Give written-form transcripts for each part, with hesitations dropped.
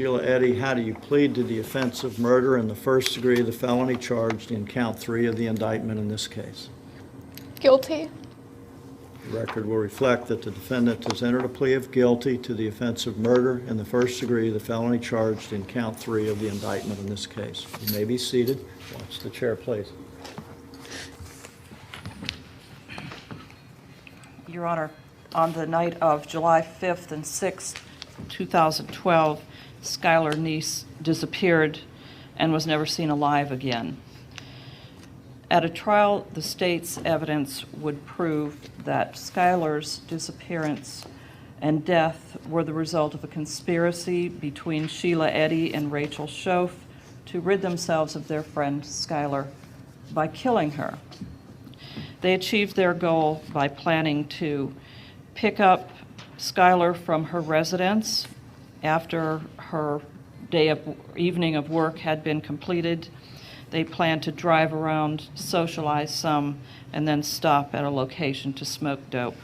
Shelia Eddy, how do you plead to the offense of murder in the first degree of the felony charged in count 3 of the indictment in this case? Guilty. The record will reflect that the defendant has entered a plea of guilty to the offense of murder in the first degree of the felony charged in count 3 of the indictment in this case. You may be seated. Watch the chair, please. Your Honor, on the night of July 5th and 6th, 2012, Skylar Neese disappeared and was never seen alive again. At a trial, the state's evidence would prove that Skylar's disappearance and death were the result of a conspiracy between Shelia Eddy and Rachel Shoaf to rid themselves of their friend Skylar by killing her. They achieved their goal by planning to pick up Skylar from her residence after her evening of work had been completed. They planned to drive around, socialize some, and then stop at a location to smoke dope.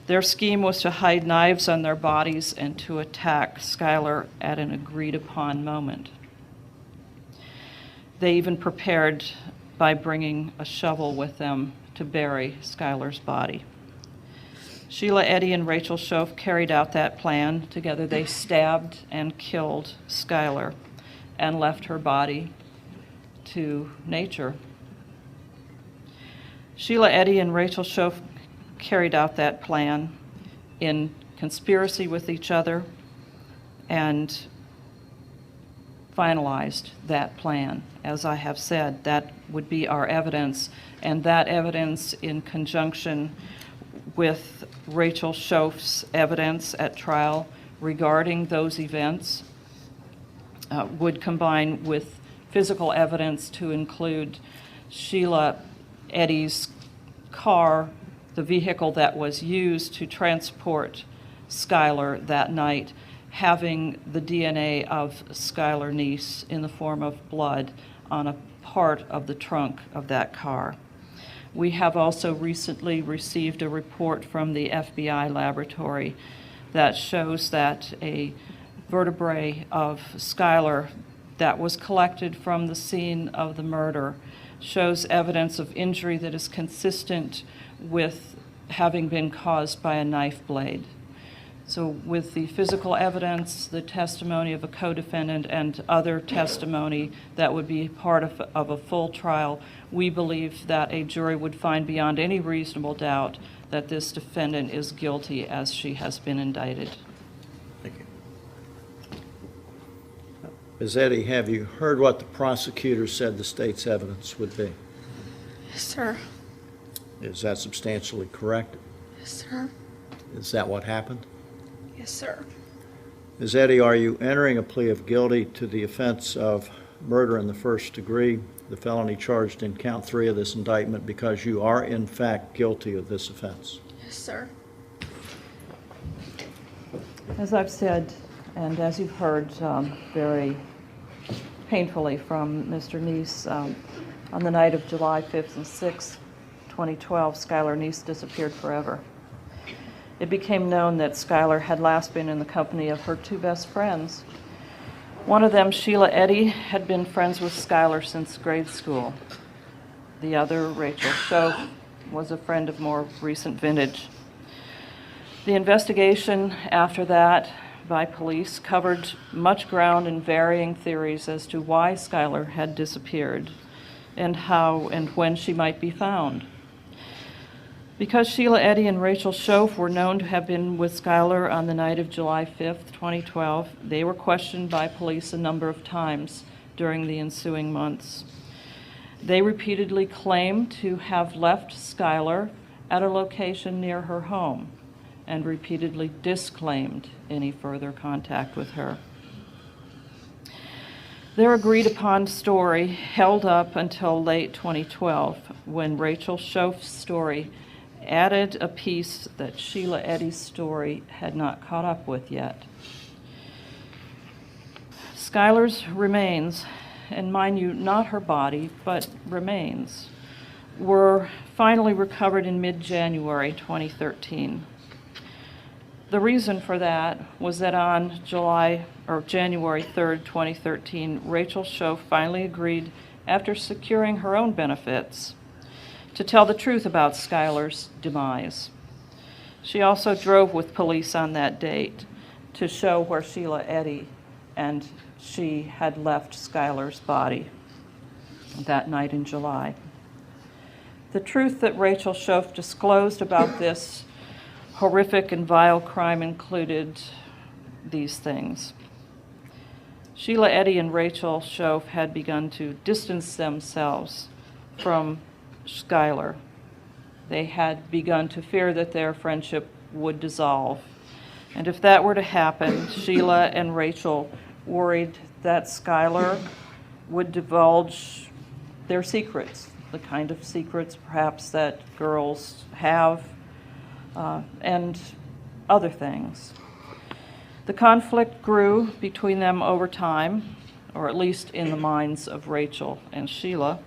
Their scheme was to hide knives on their bodies and to attack Skylar at an agreed-upon moment. They even prepared by bringing a shovel with them to bury Skylar's body. Shelia Eddy and Rachel Shoaf carried out that plan. Together they stabbed and killed Skylar and left her body to nature. Shelia Eddy and Rachel Shoaf carried out that plan in conspiracy with each other and finalized that plan. As I have said, that would be our evidence, and that evidence in conjunction with Rachel Shoaf's evidence at trial regarding those events would combine with physical evidence to include Shelia Eddy's car, the vehicle that was used to transport Skylar that night, having the DNA of Skylar Neese in the form of blood on a part of the trunk of that car. We have also recently received a report from the FBI laboratory that shows that a vertebrae of Skylar that was collected from the scene of the murder shows evidence of injury that is consistent with having been caused by a knife blade. So with the physical evidence, the testimony of a co-defendant, and other testimony that would be part of a full trial, we believe that a jury would find beyond any reasonable doubt that this defendant is guilty as she has been indicted. Thank you. Ms. Eddy, have you heard what the prosecutor said the state's evidence would be? Yes, sir. Is that substantially correct? Yes, sir. Is that what happened? Yes, sir. Ms. Eddy, are you entering a plea of guilty to the offense of murder in the first degree, the felony charged in count 3 of this indictment, because you are in fact guilty of this offense? Yes, sir. As I've said, and as you've heard very painfully from Mr. Neese, on the night of July 5th and 6th, 2012, Skylar Neese disappeared forever. It became known that Skylar had last been in the company of her two best friends. One of them, Shelia Eddy, had been friends with Skylar since grade school. The other, Rachel Shoaf, was a friend of more recent vintage. The investigation after that by police covered much ground and varying theories as to why Skylar had disappeared and how and when she might be found. Because Shelia Eddy and Rachel Shoaf were known to have been with Skylar on the night of July 5th, 2012, they were questioned by police a number of times during the ensuing months. They repeatedly claimed to have left Skylar at a location near her home and repeatedly disclaimed any further contact with her. Their agreed-upon story held up until late 2012, when Rachel Shoaf's story added a piece that Shelia Eddy's story had not caught up with yet. Skylar's remains, and mind you, not her body, but remains, were finally recovered in mid-January 2013. The reason for that was that on January 3rd, 2013, Rachel Shoaf finally agreed, after securing her own benefits, to tell the truth about Skylar's demise. She also drove with police on that date to show where Shelia Eddy and she had left Skylar's body that night in July. The truth that Rachel Shoaf disclosed about this horrific and vile crime included these things. Shelia Eddy and Rachel Shoaf had begun to distance themselves from Skylar. They had begun to fear that their friendship would dissolve. And if that were to happen, Shelia and Rachel worried that Skylar would divulge their secrets, the kind of secrets perhaps that girls have, and other things. The conflict grew between them over time, or at least in the minds of Rachel and Shelia.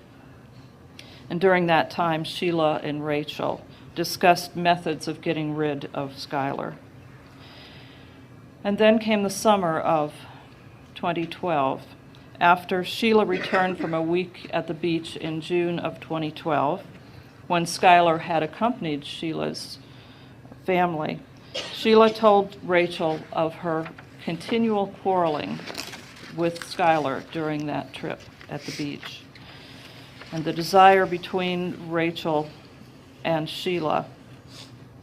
And during that time, Shelia and Rachel discussed methods of getting rid of Skylar. And then came the summer of 2012. After Shelia returned from a week at the beach in June of 2012, when Skylar had accompanied Sheila's family, Shelia told Rachel of her continual quarreling with Skylar during that trip at the beach. And the desire between Rachel and Shelia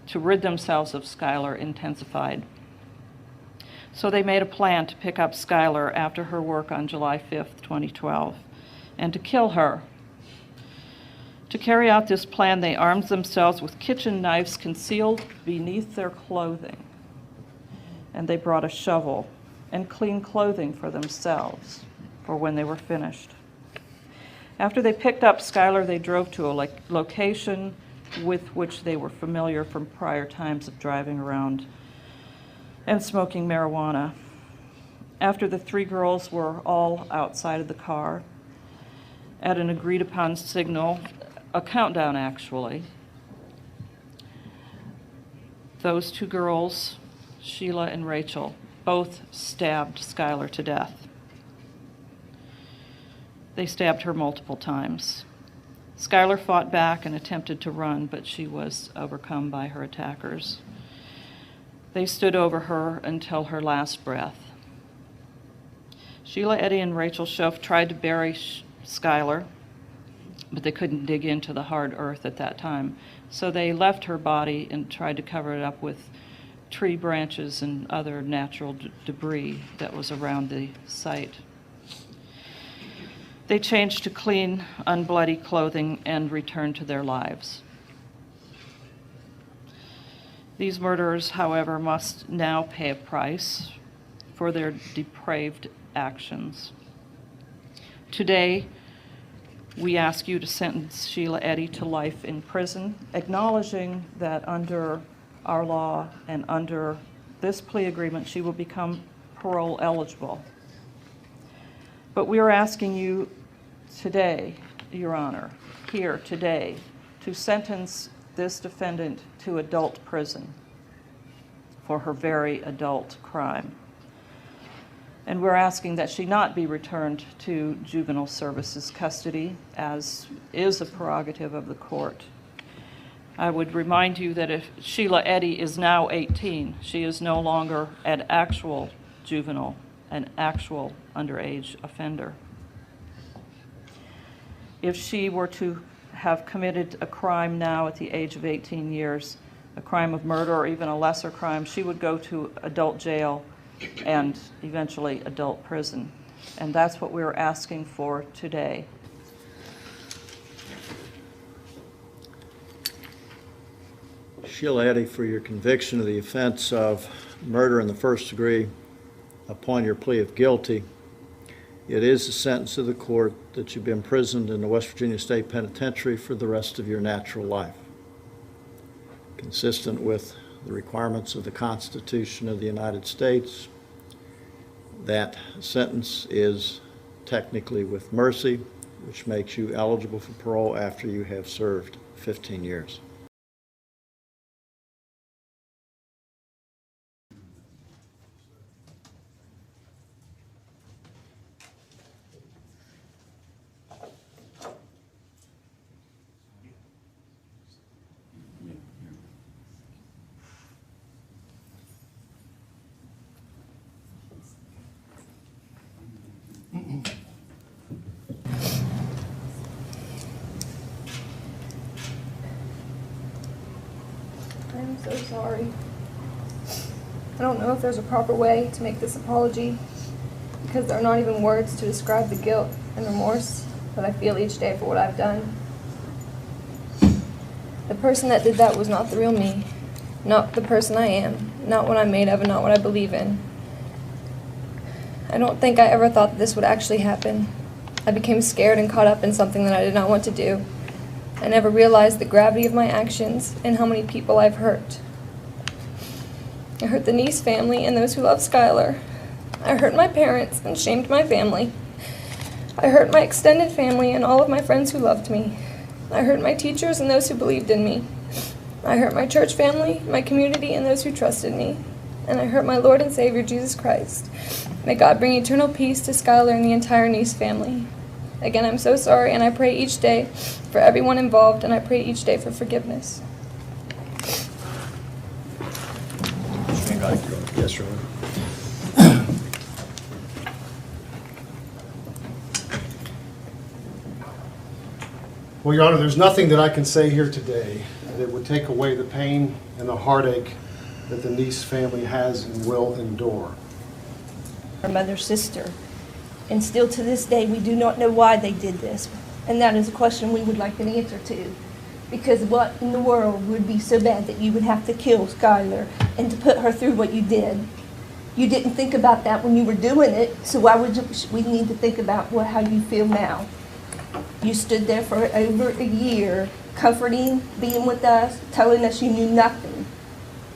to rid themselves of Skylar intensified. So they made a plan to pick up Skylar after her work on July 5th, 2012, and to kill her. To carry out this plan, they armed themselves with kitchen knives concealed beneath their clothing. And they brought a shovel and clean clothing for themselves for when they were finished. After they picked up Skylar, they drove to a location with which they were familiar from prior times of driving around and smoking marijuana. After the three girls were all outside of the car, at an agreed-upon signal, a countdown actually, those two girls, Shelia and Rachel, both stabbed Skylar to death. They stabbed her multiple times. Skylar fought back and attempted to run, but she was overcome by her attackers. They stood over her until her last breath. Shelia Eddy and Rachel Shoaf tried to bury Skylar, but they couldn't dig into the hard earth at that time. So they left her body and tried to cover it up with tree branches and other natural debris that was around the site. They changed to clean, unbloody clothing and returned to their lives. These murderers, however, must now pay a price for their depraved actions. Today, we ask you to sentence Shelia Eddy to life in prison, acknowledging that under our law and under this plea agreement, she will become parole eligible. But we are asking you today, Your Honor, here today, to sentence this defendant to adult prison for her very adult crime. And we're asking that she not be returned to juvenile services custody, as is a prerogative of the court. I would remind you that if Shelia Eddy is now 18, she is no longer an actual juvenile, an actual underage offender. If she were to have committed a crime now at the age of 18 years, a crime of murder or even a lesser crime, she would go to adult jail and eventually adult prison. And that's what we're asking for today. Shelia Eddy, for your conviction of the offense of murder in the first degree upon your plea of guilty, it is the sentence of the court that you've been imprisoned in the West Virginia State Penitentiary for the rest of your natural life, consistent with the requirements of the Constitution of the United States. That sentence is technically with mercy, which makes you eligible for parole after you have served 15 years. I'm so sorry. I don't know if there's a proper way to make this apology because there are not even words to describe the guilt and remorse that I feel each day for what I've done. The person that did that was not the real me, not the person I am, not what I'm made of, and not what I believe in. I don't think I ever thought that this would actually happen. I became scared and caught up in something that I did not want to do. I never realized the gravity of my actions and how many people I've hurt. I hurt the Neese family and those who love Skylar. I hurt my parents and shamed my family. I hurt my extended family and all of my friends who loved me. I hurt my teachers and those who believed in me. I hurt my church family, my community, and those who trusted me. And I hurt my Lord and Savior, Jesus Christ. May God bring eternal peace to Skylar and the entire Neese family. Again, I'm so sorry, and I pray each day for everyone involved, and I pray each day for forgiveness. Yes, Your Honor. Well, Your Honor, there's nothing that I can say here today that would take away the pain and the heartache that the Neese family has and will endure. Our mother's sister. And still to this day, we do not know why they did this. And that is a question we would like an answer to. Because what in the world would be so bad that you would have to kill Skylar and to put her through what you did? You didn't think about that when you were doing it, so why would we need to think about how you feel now? You stood there for over a year, comforting, being with us, telling us you knew nothing.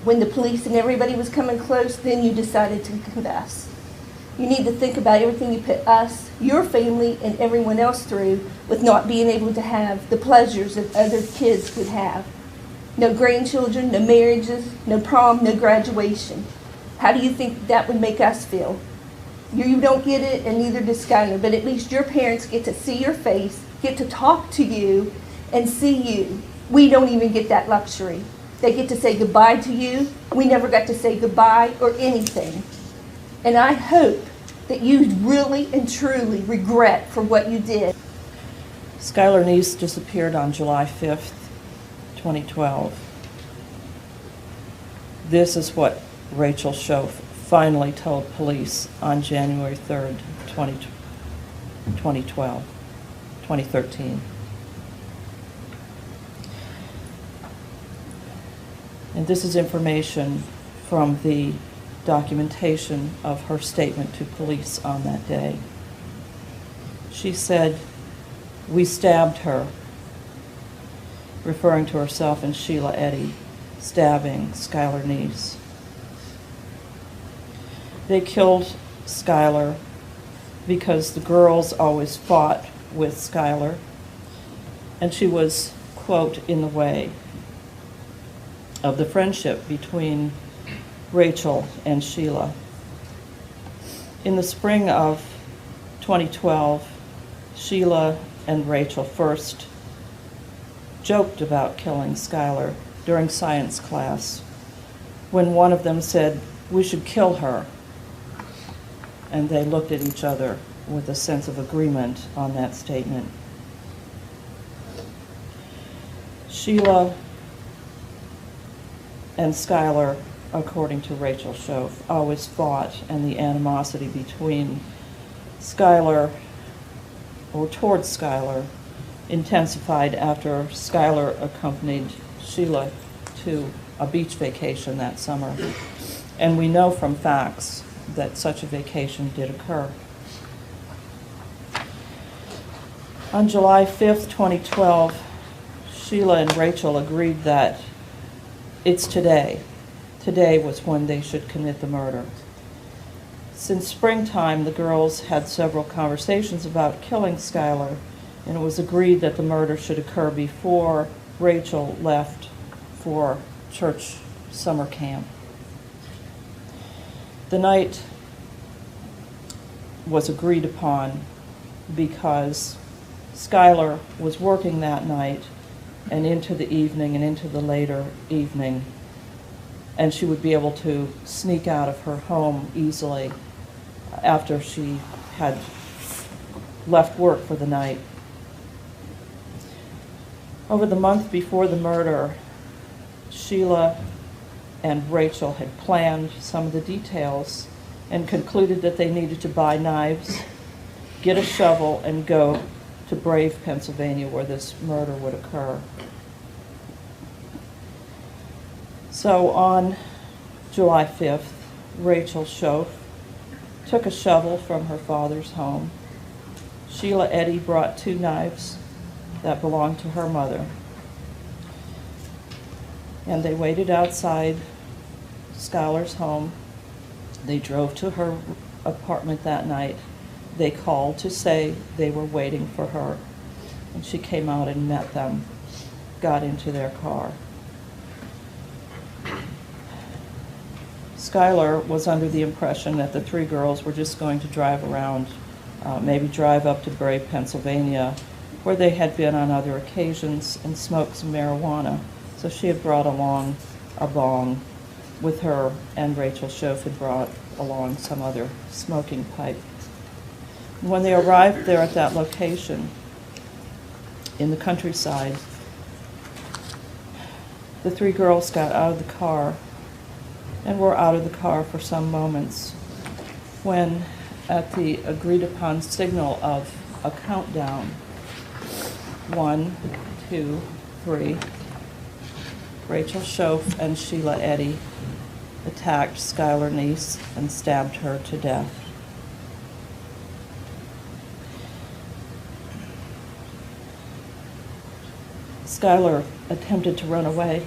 When the police and everybody was coming close, then you decided to confess. You need to think about everything you put us, your family, and everyone else through with not being able to have the pleasures that other kids could have. No grandchildren, no marriages, no prom, no graduation. How do you think that would make us feel? You don't get it, and neither does Skylar, but at least your parents get to see your face, get to talk to you, and see you. We don't even get that luxury. They get to say goodbye to you. We never got to say goodbye or anything. And I hope that you really and truly regret for what you did. Skylar Neese disappeared on July 5th, 2012. This is what Rachel Shoaf finally told police on January 3rd, 2013. And this is information from the documentation of her statement to police on that day. She said, "We stabbed her," referring to herself and Shelia Eddy stabbing Skylar Neese. They killed Skylar because the girls always fought with Skylar, and she was, quote, in the way of the friendship between Rachel and Shelia. In the spring of 2012, Shelia and Rachel first joked about killing Skylar during science class when one of them said, "We should kill her." And they looked at each other with a sense of agreement on that statement. Shelia and Skylar, according to Rachel Shoaf, always fought, and the animosity between Skylar, or towards Skylar, intensified after Skylar accompanied Shelia to a beach vacation that summer. And we know from facts that such a vacation did occur. On July 5th, 2012, Shelia and Rachel agreed that it's today. Today was when they should commit the murder. Since springtime, the girls had several conversations about killing Skylar, and it was agreed that the murder should occur before Rachel left for church summer camp. The night was agreed upon because Skylar was working that night and into the evening and into the later evening, and she would be able to sneak out of her home easily after she had left work for the night. Over the month before the murder, Sheila and Rachel had planned some of the details and concluded that they needed to buy knives, get a shovel, and go to Brave, Pennsylvania, where this murder would occur. So on July 5th, Rachel Shoaf took a shovel from her father's home. Shelia Eddy brought 2 knives that belonged to her mother. And they waited outside Skylar's home. They drove to her apartment that night. They called to say they were waiting for her. And she came out and met them, got into their car. Skylar was under the impression that the 3 girls were just going to drive around, maybe drive up to Brave, Pennsylvania, where they had been on other occasions and smoked some marijuana. So she had brought along a bong with her, and Rachel Shoaf had brought along some other smoking pipe. When they arrived there at that location in the countryside, the 3 girls got out of the car and were out of the car for some moments when, at the agreed upon signal of a countdown, 1, 2, 3, Rachel Shoaf and Shelia Eddy attacked Skylar Neese and stabbed her to death. Skylar attempted to run away,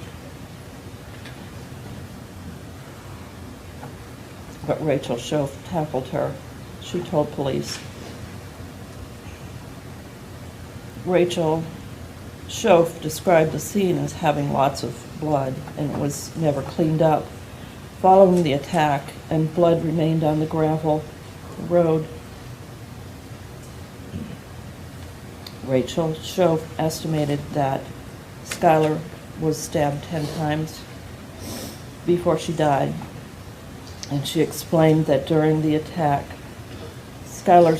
but Rachel Shoaf tackled her. She told police. Rachel Shoaf described the scene as having lots of blood, and it was never cleaned up. Following the attack, and blood remained on the gravel road. Rachel Shoaf estimated that Skylar was stabbed 10 times before she died, and she explained that during the attack, Skylar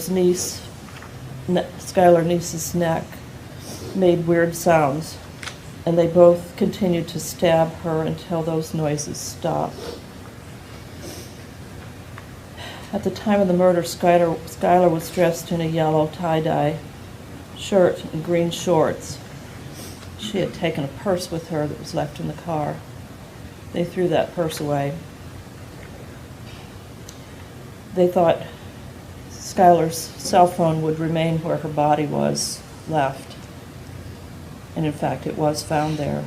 Neese's neck made weird sounds, and they both continued to stab her until those noises stopped. At the time of the murder, Skylar was dressed in a yellow tie-dye shirt and green shorts. She had taken a purse with her that was left in the car. They threw that purse away. They thought Skylar's cell phone would remain where her body was left. And in fact, it was found there,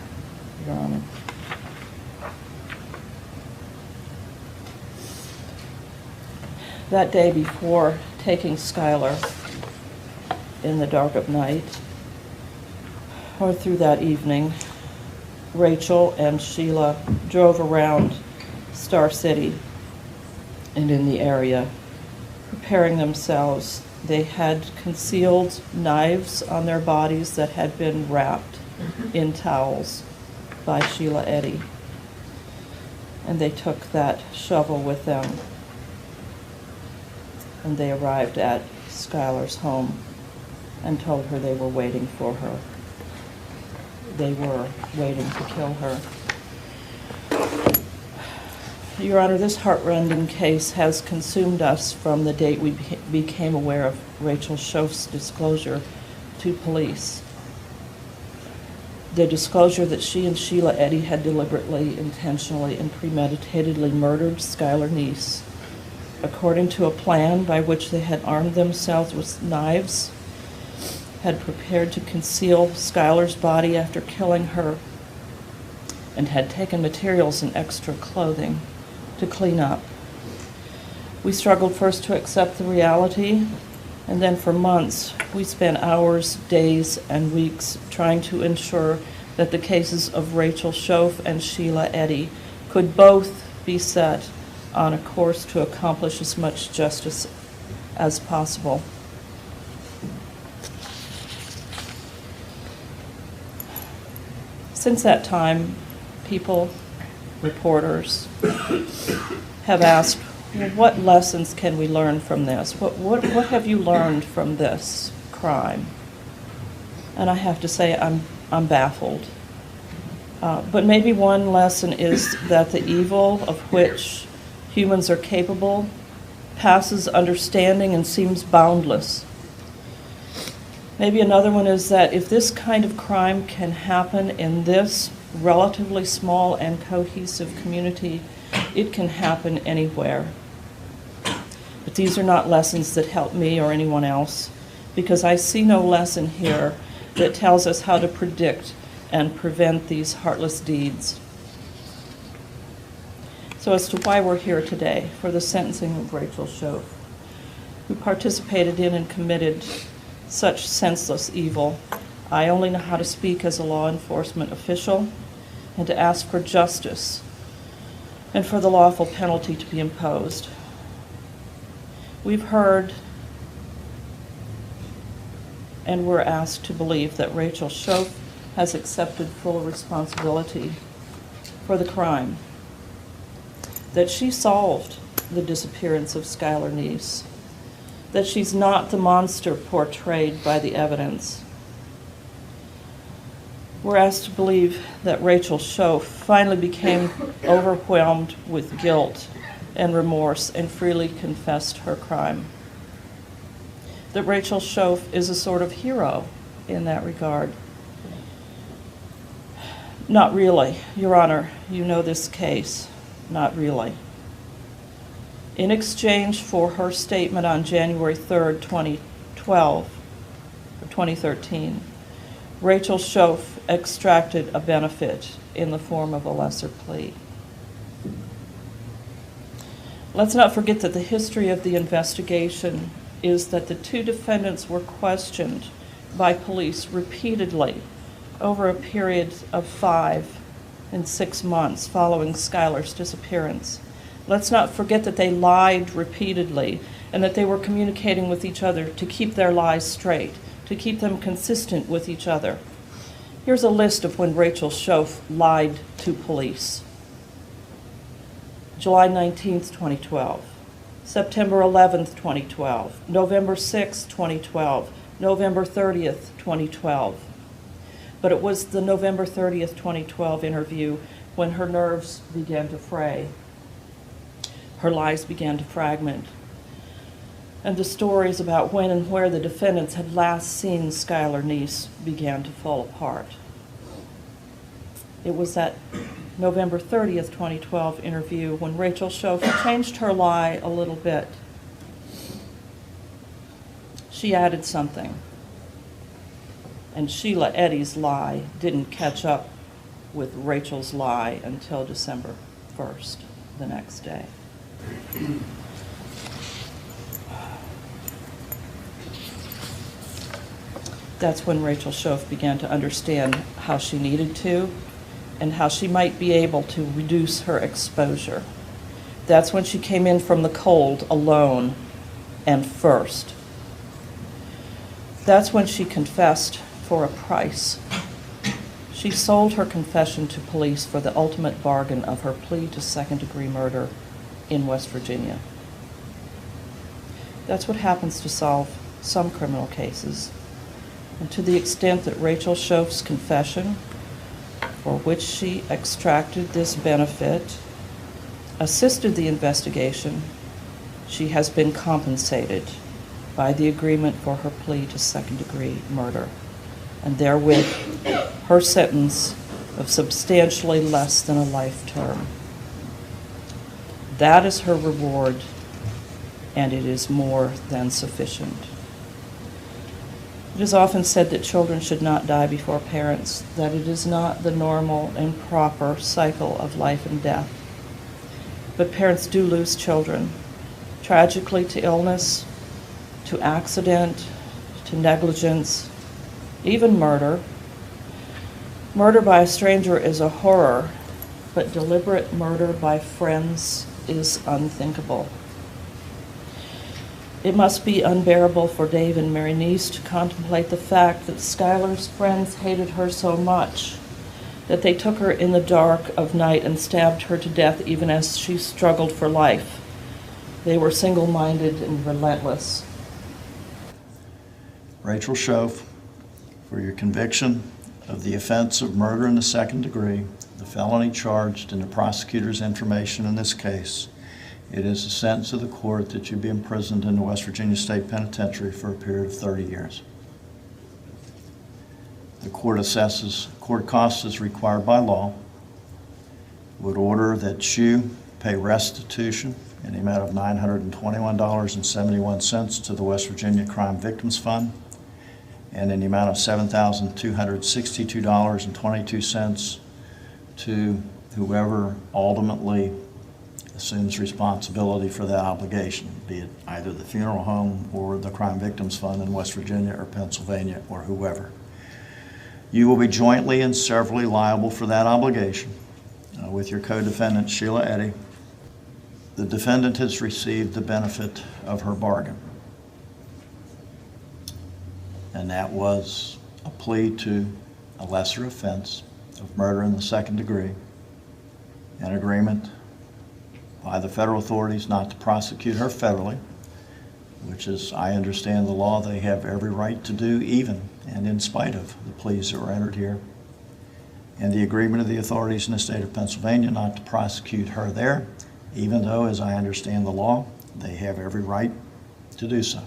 Your Honor. That day before taking Skylar in the dark of night, or through that evening, Rachel and Sheila drove around Star City and in the area, preparing themselves. They had concealed knives on their bodies that had been wrapped in towels by Shelia Eddy. And they took that shovel with them. And they arrived at Skylar's home and told her they were waiting for her. They were waiting to kill her. Your Honor, this heartrending case has consumed us from the date we became aware of Rachel Shoaf's disclosure to police. The disclosure that she and Shelia Eddy had deliberately, intentionally, and premeditatedly murdered Skylar Neese, according to a plan by which they had armed themselves with knives, had prepared to conceal Skylar's body after killing her, and had taken materials and extra clothing to clean up. We struggled first to accept the reality, and then for months we spent hours, days, and weeks trying to ensure that the cases of Rachel Shoaf and Shelia Eddy could both be set on a course to accomplish as much justice as possible. Since that time, people, reporters, have asked, well, what lessons can we learn from this? What have you learned from this crime? And I have to say, I'm baffled. But maybe one lesson is that the evil of which humans are capable passes understanding and seems boundless. Maybe another one is that if this kind of crime can happen in this relatively small and cohesive community, it can happen anywhere. But these are not lessons that help me or anyone else, because I see no lesson here that tells us how to predict and prevent these heartless deeds. So as to why we're here today, for the sentencing of Rachel Shoaf, who participated in and committed such senseless evil, I only know how to speak as a law enforcement official and to ask for justice and for the lawful penalty to be imposed. We've heard and we're asked to believe that Rachel Shoaf has accepted full responsibility for the crime, that she solved the disappearance of Skylar Neese, that she's not the monster portrayed by the evidence. We're asked to believe that Rachel Shoaf finally became overwhelmed with guilt and remorse and freely confessed her crime. That Rachel Shoaf is a sort of hero in that regard. Not really, Your Honor, you know this case. Not really. In exchange for her statement on January 3rd, 2012, or 2013, Rachel Shoaf extracted a benefit in the form of a lesser plea. Let's not forget that the history of the investigation is that the two defendants were questioned by police repeatedly over a period of 5 and 6 months following Skylar's disappearance. Let's not forget that they lied repeatedly and that they were communicating with each other to keep their lies straight, to keep them consistent with each other. Here's a list of when Rachel Shoaf lied to police. July 19th, 2012. September 11th, 2012. November 6th, 2012. November 30th, 2012. But it was the November 30th, 2012 interview when her nerves began to fray. Her lies began to fragment. And the stories about when and where the defendants had last seen Skylar Neese began to fall apart. It was that November 30th, 2012 interview when Rachel Shoaf changed her lie a little bit. She added something. And Shelia Eddy's lie didn't catch up with Rachel's lie until December 1st, the next day. That's when Rachel Shoaf began to understand how she needed to and how she might be able to reduce her exposure. That's when she came in from the cold alone and first. That's when she confessed for a price. She sold her confession to police for the ultimate bargain of her plea to second-degree murder in West Virginia. That's what happens to solve some criminal cases. And to the extent that Rachel Shoaf's confession, for which she extracted this benefit, assisted the investigation, she has been compensated by the agreement for her plea to second-degree murder, and therewith her sentence of substantially less than a life term. That is her reward, and it is more than sufficient. It is often said that children should not die before parents, that it is not the normal and proper cycle of life and death. But parents do lose children, tragically to illness, to accident, to negligence, even murder. Murder by a stranger is a horror, but deliberate murder by friends is unthinkable. It must be unbearable for Dave and Mary Neese to contemplate the fact that Skylar's friends hated her so much that they took her in the dark of night and stabbed her to death even as she struggled for life. They were single-minded and relentless. Rachel Shoaf, for your conviction of the offense of murder in the second degree, the felony charged in the prosecutor's information in this case, it is the sentence of the court that you be imprisoned in the West Virginia State Penitentiary for a period of 30 years. The court assesses court costs as required by law, would order that you pay restitution in the amount of $921.71 to the West Virginia Crime Victims Fund, and in the amount of $7,262.22 to whoever ultimately assumes responsibility for that obligation, be it either the funeral home or the Crime Victims Fund in West Virginia or Pennsylvania or whoever. You will be jointly and severally liable for that obligation with your co-defendant, Shelia Eddy. The defendant has received the benefit of her bargain, and that was a plea to a lesser offense of murder in the second degree, an agreement by the federal authorities not to prosecute her federally, which is, I understand the law, they have every right to do, even and in spite of the pleas that were entered here, and the agreement of the authorities in the state of Pennsylvania not to prosecute her there, even though, as I understand the law, they have every right to do so.